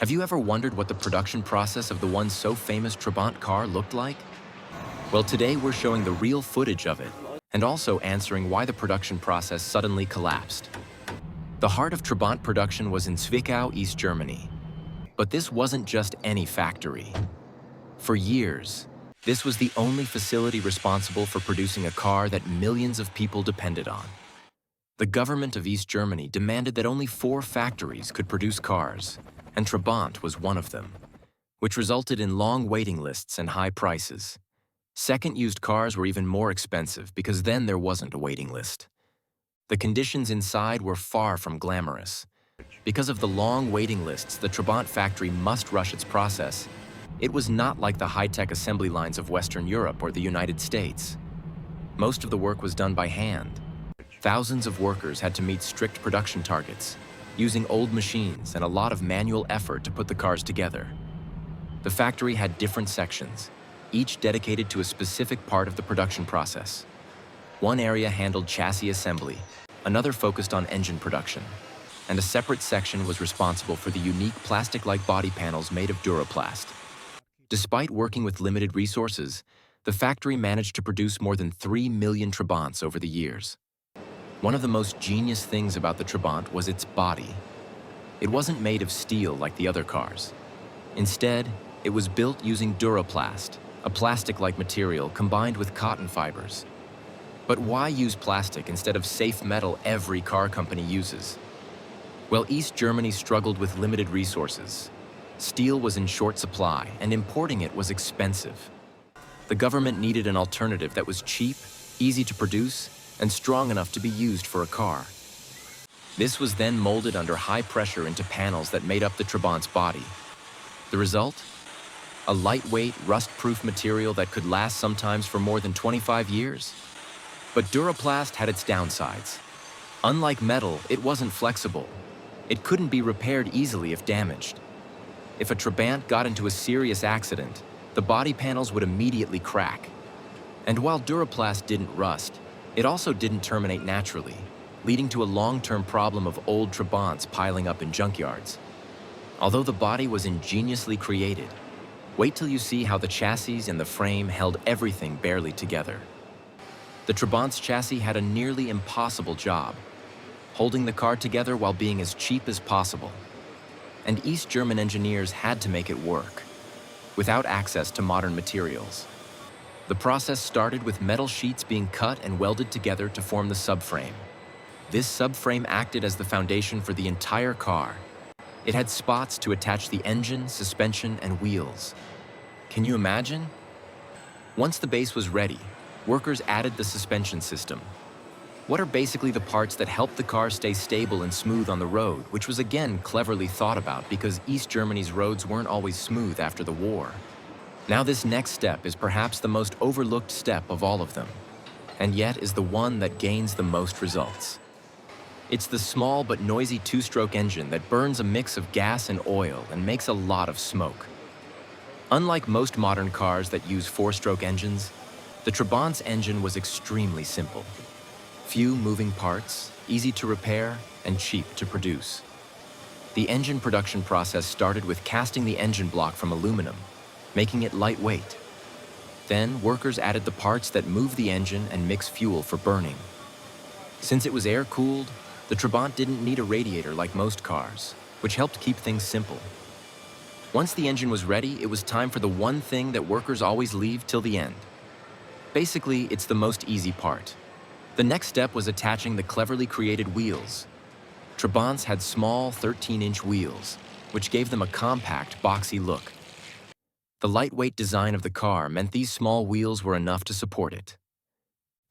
Have you ever wondered what the production process of the once so famous Trabant car looked like? Well, today we're showing the real footage of it, and also answering why the production process suddenly collapsed. The heart of Trabant production was in Zwickau, East Germany. But this wasn't just any factory. For years, this was the only facility responsible for producing a car that millions of people depended on. The government of East Germany demanded that only 4 factories could produce cars, and Trabant was one of them, which resulted in long waiting lists and high prices. Second-used cars were even more expensive because then there wasn't a waiting list. The conditions inside were far from glamorous. Because of the long waiting lists, the Trabant factory must rush its process. It was not like the high-tech assembly lines of Western Europe or the United States. Most of the work was done by hand. Thousands of workers had to meet strict production targets, using old machines and a lot of manual effort to put the cars together. The factory had different sections, each dedicated to a specific part of the production process. One area handled chassis assembly, another focused on engine production, and a separate section was responsible for the unique plastic-like body panels made of duroplast. Despite working with limited resources, the factory managed to produce more than 3 million Trabants over the years. One of the most genius things about the Trabant was its body. It wasn't made of steel like the other cars. Instead, it was built using duroplast, a plastic-like material combined with cotton fibers. But why use plastic instead of safe metal every car company uses? Well, East Germany struggled with limited resources. Steel was in short supply, and importing it was expensive. The government needed an alternative that was cheap, easy to produce, and strong enough to be used for a car. This was then molded under high pressure into panels that made up the Trabant's body. The result? A lightweight, rust-proof material that could last sometimes for more than 25 years. But duroplast had its downsides. Unlike metal, it wasn't flexible. It couldn't be repaired easily if damaged. If a Trabant got into a serious accident, the body panels would immediately crack. And while duroplast didn't rust, it also didn't terminate naturally, leading to a long-term problem of old Trabants piling up in junkyards. Although the body was ingeniously created, wait till you see how the chassis and the frame held everything barely together. The Trabant's chassis had a nearly impossible job, holding the car together while being as cheap as possible. And East German engineers had to make it work, without access to modern materials. The process started with metal sheets being cut and welded together to form the subframe. This subframe acted as the foundation for the entire car. It had spots to attach the engine, suspension, and wheels. Can you imagine? Once the base was ready, workers added the suspension system. What are basically the parts that help the car stay stable and smooth on the road, which was again cleverly thought about because East Germany's roads weren't always smooth after the war. Now this next step is perhaps the most overlooked step of all of them, and yet is the one that gains the most results. It's the small but noisy 2-stroke engine that burns a mix of gas and oil and makes a lot of smoke. Unlike most modern cars that use 4-stroke engines, the Trabant's engine was extremely simple. Few moving parts, easy to repair, and cheap to produce. The engine production process started with casting the engine block from aluminum, making it lightweight. Then, workers added the parts that move the engine and mix fuel for burning. Since it was air-cooled, the Trabant didn't need a radiator like most cars, which helped keep things simple. Once the engine was ready, it was time for the one thing that workers always leave till the end. Basically, it's the most easy part. The next step was attaching the cleverly created wheels. Trabants had small 13-inch wheels, which gave them a compact, boxy look. The lightweight design of the car meant these small wheels were enough to support it.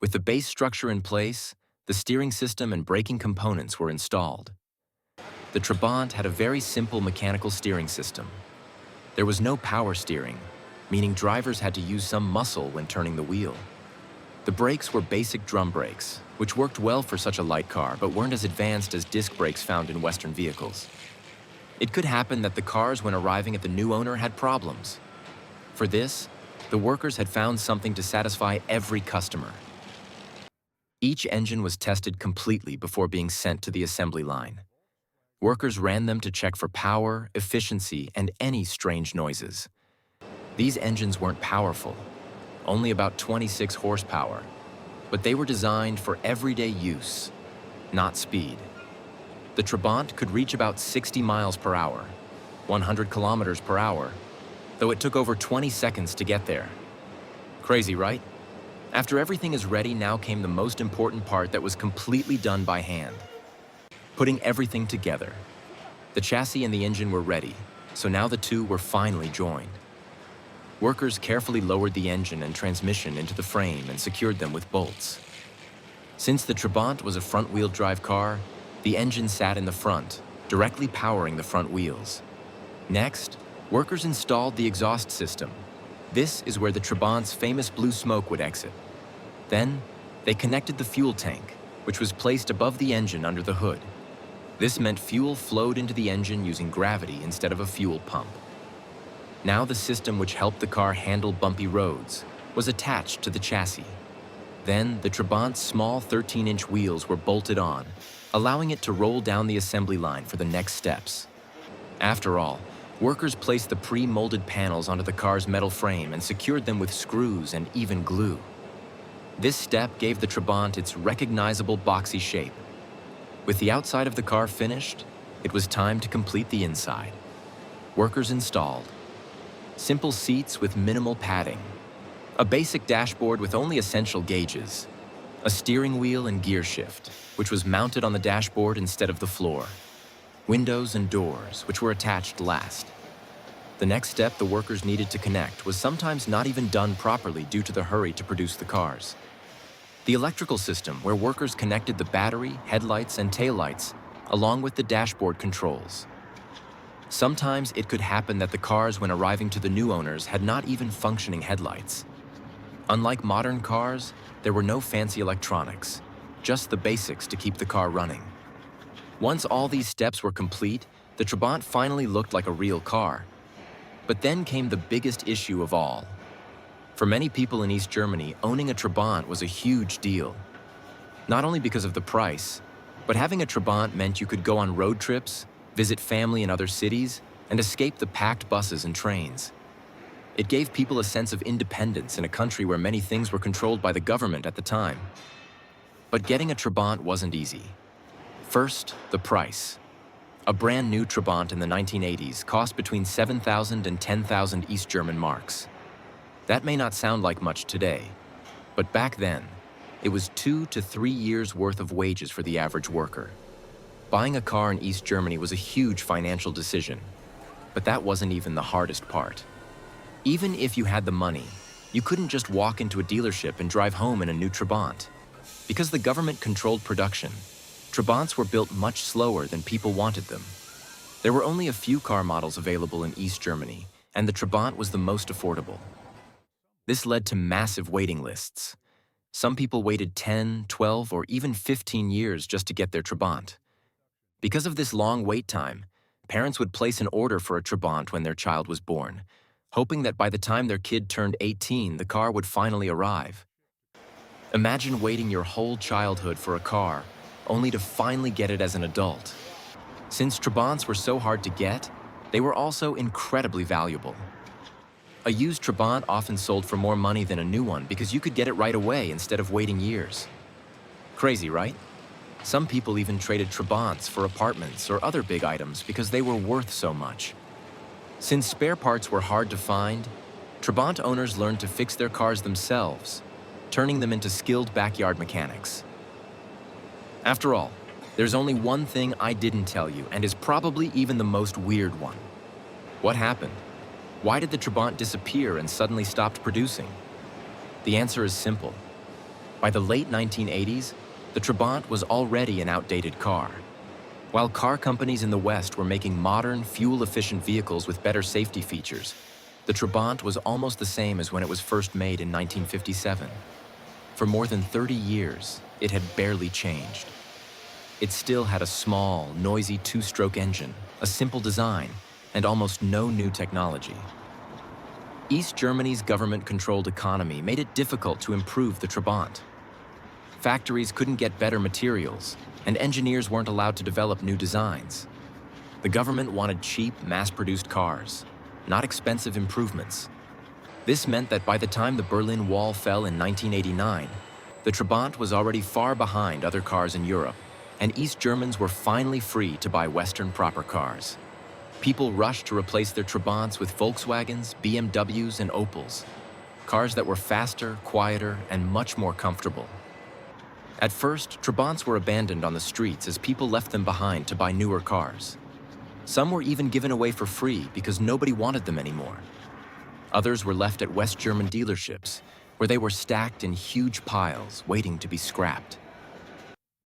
With the base structure in place, the steering system and braking components were installed. The Trabant had a very simple mechanical steering system. There was no power steering, meaning drivers had to use some muscle when turning the wheel. The brakes were basic drum brakes, which worked well for such a light car but weren't as advanced as disc brakes found in Western vehicles. It could happen that the cars, when arriving at the new owner, had problems. For this, the workers had found something to satisfy every customer. Each engine was tested completely before being sent to the assembly line. Workers ran them to check for power, efficiency, and any strange noises. These engines weren't powerful, only about 26 horsepower, but they were designed for everyday use, not speed. The Trabant could reach about 60 miles per hour, 100 kilometers per hour, though it took over 20 seconds to get there. Crazy, right? After everything is ready, now came the most important part that was completely done by hand. Putting everything together. The chassis and the engine were ready, so now the two were finally joined. Workers carefully lowered the engine and transmission into the frame and secured them with bolts. Since the Trabant was a front-wheel drive car, the engine sat in the front, directly powering the front wheels. Next, workers installed the exhaust system. This is where the Trabant's famous blue smoke would exit. Then, they connected the fuel tank, which was placed above the engine under the hood. This meant fuel flowed into the engine using gravity instead of a fuel pump. Now the system which helped the car handle bumpy roads was attached to the chassis. Then the Trabant's small 13-inch wheels were bolted on, allowing it to roll down the assembly line for the next steps. After all, workers placed the pre-molded panels onto the car's metal frame and secured them with screws and even glue. This step gave the Trabant its recognizable boxy shape. With the outside of the car finished, it was time to complete the inside. Workers installed simple seats with minimal padding, a basic dashboard with only essential gauges, a steering wheel and gear shift, which was mounted on the dashboard instead of the floor, windows and doors, which were attached last. The next step the workers needed to connect was sometimes not even done properly due to the hurry to produce the cars. The electrical system, where workers connected the battery, headlights, and taillights, along with the dashboard controls. Sometimes it could happen that the cars, when arriving to the new owners, had not even functioning headlights. Unlike modern cars, there were no fancy electronics, just the basics to keep the car running. Once all these steps were complete, the Trabant finally looked like a real car. But then came the biggest issue of all. For many people in East Germany, owning a Trabant was a huge deal. Not only because of the price, but having a Trabant meant you could go on road trips, visit family in other cities, and escape the packed buses and trains. It gave people a sense of independence in a country where many things were controlled by the government at the time. But getting a Trabant wasn't easy. First, the price. A brand new Trabant in the 1980s cost between 7,000 and 10,000 East German marks. That may not sound like much today, but back then, it was 2 to 3 years' worth of wages for the average worker. Buying a car in East Germany was a huge financial decision, but that wasn't even the hardest part. Even if you had the money, you couldn't just walk into a dealership and drive home in a new Trabant. Because the government controlled production, Trabants were built much slower than people wanted them. There were only a few car models available in East Germany, and the Trabant was the most affordable. This led to massive waiting lists. Some people waited 10, 12, or even 15 years just to get their Trabant. Because of this long wait time, parents would place an order for a Trabant when their child was born, hoping that by the time their kid turned 18, the car would finally arrive. Imagine waiting your whole childhood for a car, only to finally get it as an adult. Since Trabants were so hard to get, they were also incredibly valuable. A used Trabant often sold for more money than a new one because you could get it right away instead of waiting years. Crazy, right? Some people even traded Trabants for apartments or other big items because they were worth so much. Since spare parts were hard to find, Trabant owners learned to fix their cars themselves, turning them into skilled backyard mechanics. After all, there's only one thing I didn't tell you, and is probably even the most weird one. What happened? Why did the Trabant disappear and suddenly stopped producing? The answer is simple. By the late 1980s, the Trabant was already an outdated car. While car companies in the West were making modern, fuel-efficient vehicles with better safety features, the Trabant was almost the same as when it was first made in 1957. For more than 30 years, it had barely changed. It still had a small, noisy two-stroke engine, a simple design, and almost no new technology. East Germany's government-controlled economy made it difficult to improve the Trabant. Factories couldn't get better materials, and engineers weren't allowed to develop new designs. The government wanted cheap, mass-produced cars, not expensive improvements. This meant that by the time the Berlin Wall fell in 1989, the Trabant was already far behind other cars in Europe, and East Germans were finally free to buy Western proper cars. People rushed to replace their Trabants with Volkswagens, BMWs, and Opels, cars that were faster, quieter, and much more comfortable. At first, Trabants were abandoned on the streets as people left them behind to buy newer cars. Some were even given away for free because nobody wanted them anymore. Others were left at West German dealerships, where they were stacked in huge piles, waiting to be scrapped.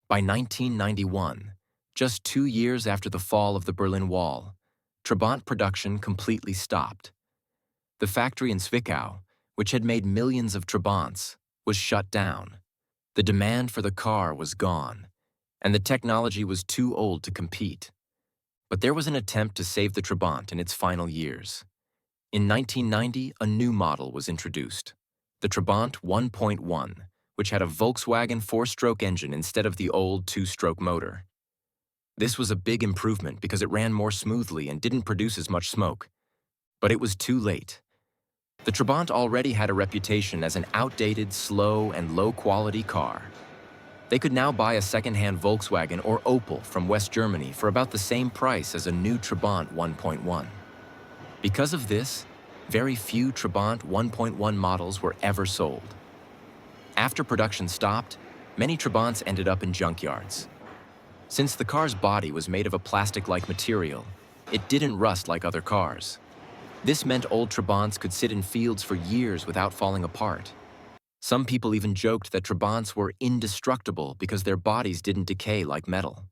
By 1991, just 2 years after the fall of the Berlin Wall, Trabant production completely stopped. The factory in Zwickau, which had made millions of Trabants, was shut down. The demand for the car was gone, and the technology was too old to compete. But there was an attempt to save the Trabant in its final years. In 1990, a new model was introduced, the Trabant 1.1, which had a Volkswagen 4-stroke engine instead of the old 2-stroke motor. This was a big improvement because it ran more smoothly and didn't produce as much smoke. But it was too late. The Trabant already had a reputation as an outdated, slow, and low-quality car. They could now buy a second-hand Volkswagen or Opel from West Germany for about the same price as a new Trabant 1.1. Because of this, very few Trabant 1.1 models were ever sold. After production stopped, many Trabants ended up in junkyards. Since the car's body was made of a plastic-like material, it didn't rust like other cars. This meant old Trabants could sit in fields for years without falling apart. Some people even joked that Trabants were indestructible because their bodies didn't decay like metal.